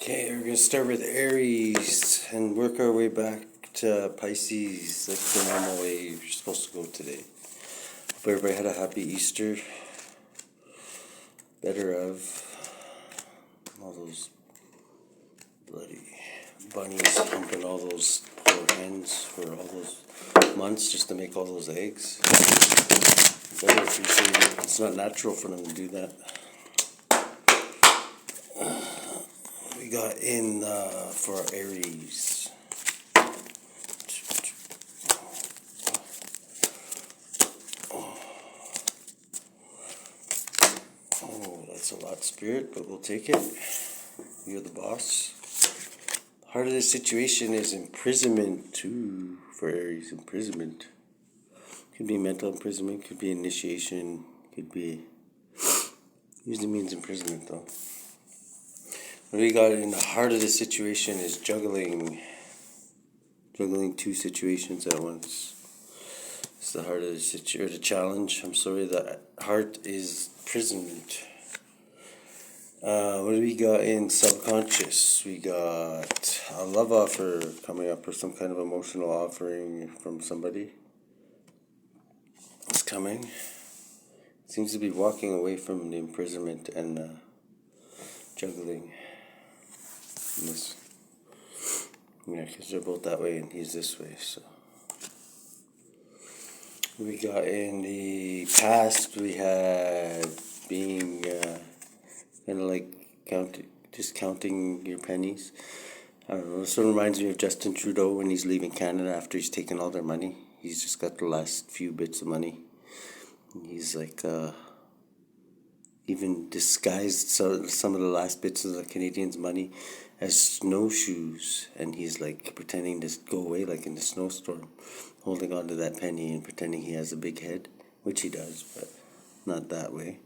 Okay, we're going to start with Aries and work our way back to Pisces, like the normal way you're supposed to go today. Hope everybody had a happy Easter. Better of all those bloody bunnies pumping all those poor hens for all those months just to make all those eggs. Better appreciate it. It's not natural for them to do that. We got in for our Aries. Oh, that's a lot, Spirit, but we'll take it. You're the boss. Heart of the situation is imprisonment too for Aries. Imprisonment. Could be mental imprisonment, could be initiation, could be... Usually means imprisonment though. What we got in the heart of the situation is juggling. Juggling two situations at once. It's the heart of the challenge. I'm sorry, the heart is imprisonment. What do we got in subconscious? We got a love offer coming up, or some kind of emotional offering from somebody. It's coming. Seems to be walking away from the imprisonment and juggling. This, yeah, because they're both that way and he's this way. So we got in the past. We had being kind of like counting your pennies. I don't know. This one reminds me of Justin Trudeau when he's leaving Canada after he's taken all their money. He's just got the last few bits of money. And he's like even disguised some of the last bits of the Canadians' money as snowshoes, and he's like pretending to go away like in the snowstorm, holding on to that penny and pretending he has a big head, which he does, but not that way.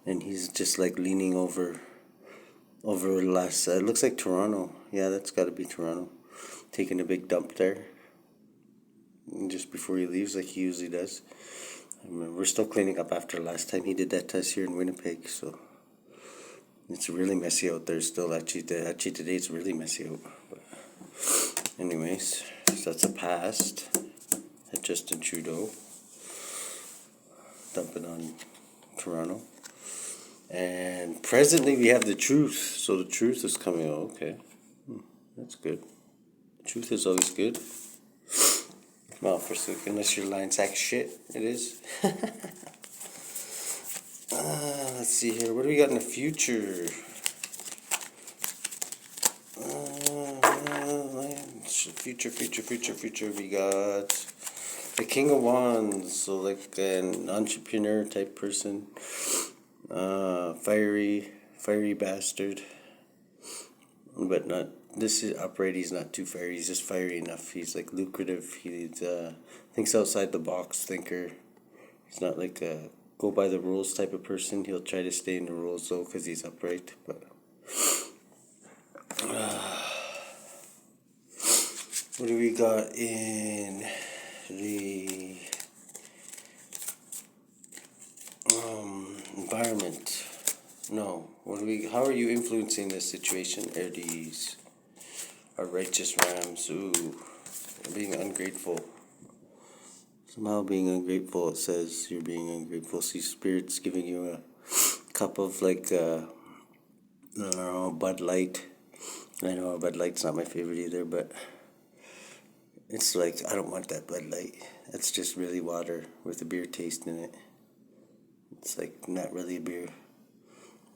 And he's just like leaning over last, it looks like Toronto. Yeah, that's got to be Toronto. Taking a big dump there. And just before he leaves, like he usually does. I mean, we're still cleaning up after last time he did that to us here in Winnipeg, so it's really messy out there still. Actually today it's really messy out. But anyways, so that's a past. At Justin Trudeau dumping on Toronto. And presently we have the truth. So the truth is coming out. Okay. That's good. Truth is always good. Well, for unless your line sack shit, it is. Let's see here. What do we got in the future? Future. We got the King of Wands. So like an entrepreneur type person. Fiery bastard. But not, this is upright, he's not too fiery, he's just fiery enough. He's like lucrative, he thinks outside the box thinker. He's not like a go by the rules type of person. He'll try to stay in the rules though because he's upright. But what do we got in the environment? No. How are you influencing this situation, Aries? Our righteous Rams. Ooh. Being ungrateful. Somehow being ungrateful, it says you're being ungrateful. See, Spirit's giving you a cup of like, I don't know, Bud Light. I know Bud Light's not my favorite either, but it's like, I don't want that Bud Light. That's just really water with a beer taste in it. It's like not really a beer.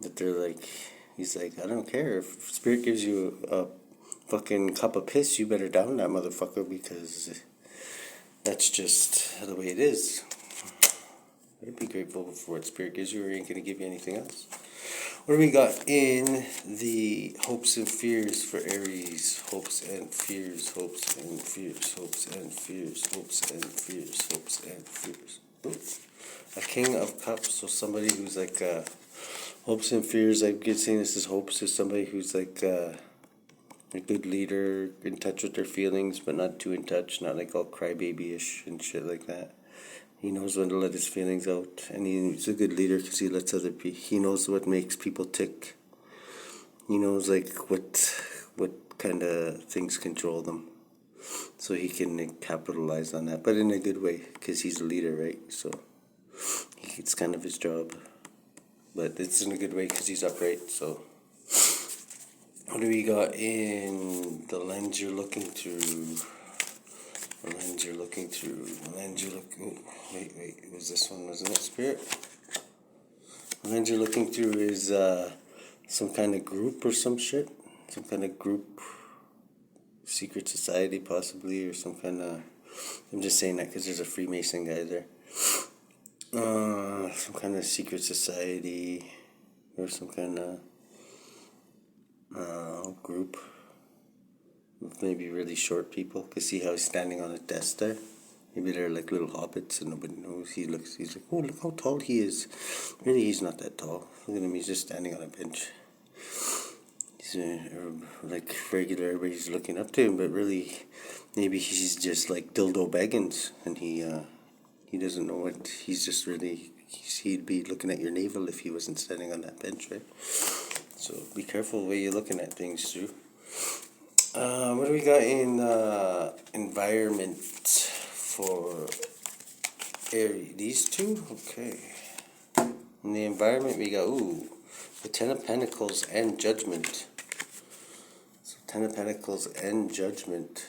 But they're like, he's like, I don't care. If Spirit gives you a fucking cup of piss, you better down that motherfucker because that's just the way it is. I'd be grateful for what Spirit gives you, or he ain't going to give you anything else. What do we got in the hopes and fears for Aries? Hopes and fears, hopes and fears, hopes and fears, hopes and fears, hopes and fears. Ooh. A King of Cups, so somebody who's like hopes and fears. I'm guessing this is hopes is somebody who's like a good leader, in touch with their feelings, but not too in touch, not like all crybaby-ish and shit like that. He knows when to let his feelings out, and he's a good leader because he lets other people. He knows what makes people tick. He knows like what kind of things control them, so he can capitalize on that, but in a good way, because he's a leader, right? So it's kind of his job, but it's in a good way because he's upright. So what do we got in the lens you're looking through? The lens you're looking through. The lens you're looking. Wait. It was this one, wasn't it, Spirit? The lens you're looking through is some kind of group or some shit. Some kind of group, secret society possibly, or some kind of. I'm just saying that because there's a Freemason guy there. Some kind of secret society, or some kind of group. Maybe really short people. Cause see how he's standing on a desk there? Maybe they're like little hobbits and nobody knows. He's like, oh, look how tall he is. Really, he's not that tall. Look at him, he's just standing on a bench. He's like regular, everybody's looking up to him, but really, maybe he's just like Dildo Baggins, and he doesn't know what, he's just really, he'd be looking at your navel if he wasn't standing on that bench, right? So be careful the way you're looking at things, too. What do we got in environment for Aries? These two? Okay. In the environment, we got, the Ten of Pentacles and Judgment. So Ten of Pentacles and Judgment.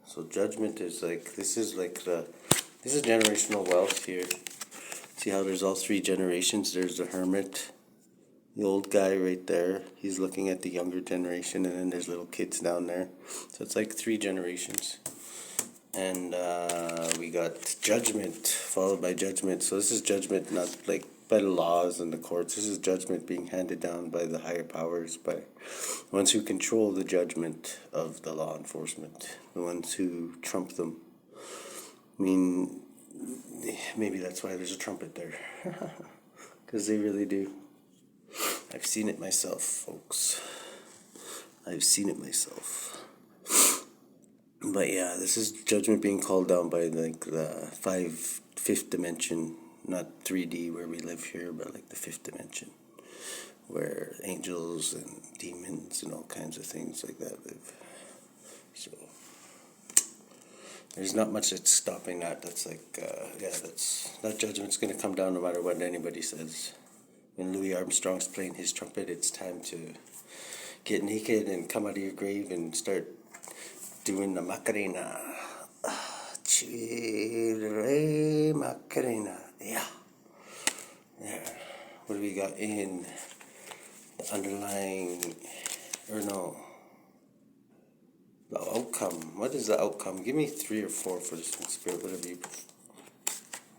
So Judgment is like, this is generational wealth here. See how there's all three generations? There's the Hermit. The old guy right there, he's looking at the younger generation, and then there's little kids down there. So it's like three generations. And we got Judgment, followed by Judgment. So this is Judgment, not like by the laws and the courts. This is Judgment being handed down by the higher powers, by the ones who control the judgment of the law enforcement, the ones who trump them. I mean, maybe that's why there's a trumpet there. Because they really do. I've seen it myself, folks. I've seen it myself. But yeah, this is Judgment being called down by like the fifth dimension, not 3D where we live here, but like the fifth dimension, where angels and demons and all kinds of things like that live. So there's not much that's stopping that. That's like, that Judgment's going to come down no matter what anybody says. When Louis Armstrong's playing his trumpet, it's time to get naked and come out of your grave and start doing the Macarena. Chile Macarena. Yeah. There. What do we got in the underlying, the outcome? What is the outcome? Give me 3 or 4 for this one, Spirit, whatever you prefer.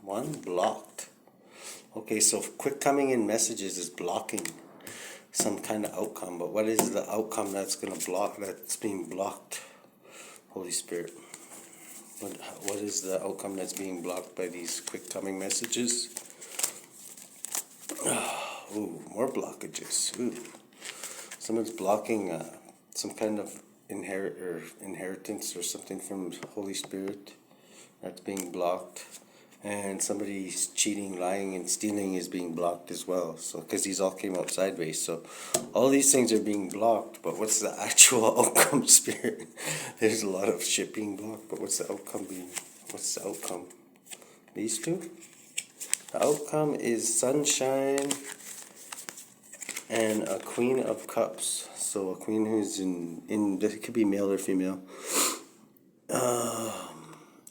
1, blocked. Okay, so quick coming in messages is blocking some kind of outcome. But what is the outcome that's being blocked? Holy Spirit. What is the outcome that's being blocked by these quick coming messages? More blockages. Someone's blocking some kind of inheritance or something from Holy Spirit that's being blocked. And somebody's cheating, lying, and stealing is being blocked as well. So, because these all came out sideways. So, all these things are being blocked. But what's the actual outcome, Spirit? There's a lot of shit being blocked. But what's the outcome being? What's the outcome? These two? The outcome is sunshine and a Queen of Cups. So, a queen who's in it could be male or female.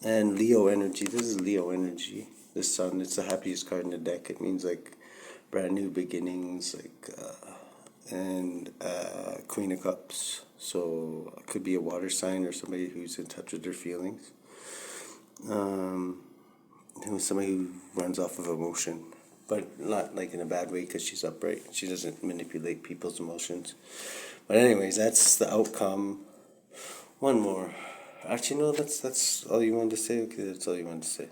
And Leo energy. This is Leo energy. The sun. It's the happiest card in the deck. It means like brand new beginnings, and Queen of Cups. So it could be a water sign or somebody who's in touch with their feelings. Somebody who runs off of emotion, but not like in a bad way because she's upright. She doesn't manipulate people's emotions. But anyways, that's the outcome. One more. Actually, no, that's all you wanted to say? Okay, that's all you wanted to say.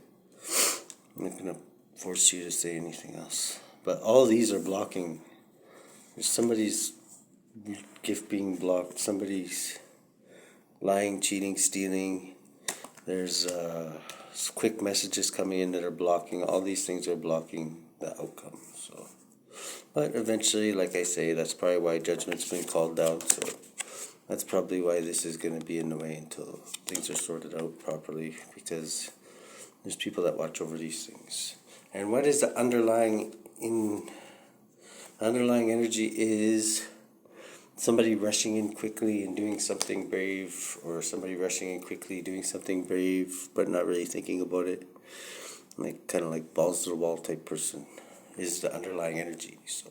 I'm not going to force you to say anything else. But all these are blocking. There's somebody's gift being blocked. Somebody's lying, cheating, stealing. There's quick messages coming in that are blocking. All these things are blocking the outcome. So But eventually, like I say, that's probably why judgment's been called down. So that's probably why this is going to be in the way until things are sorted out properly, because there's people that watch over these things. And what is the underlying energy is somebody rushing in quickly and doing something brave, or somebody rushing in quickly doing something brave but not really thinking about it. Like kind of like balls to the wall type person is the underlying energy. So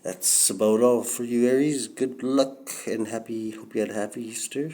that's about all for you, Aries. Good luck and hope you had a happy Easter.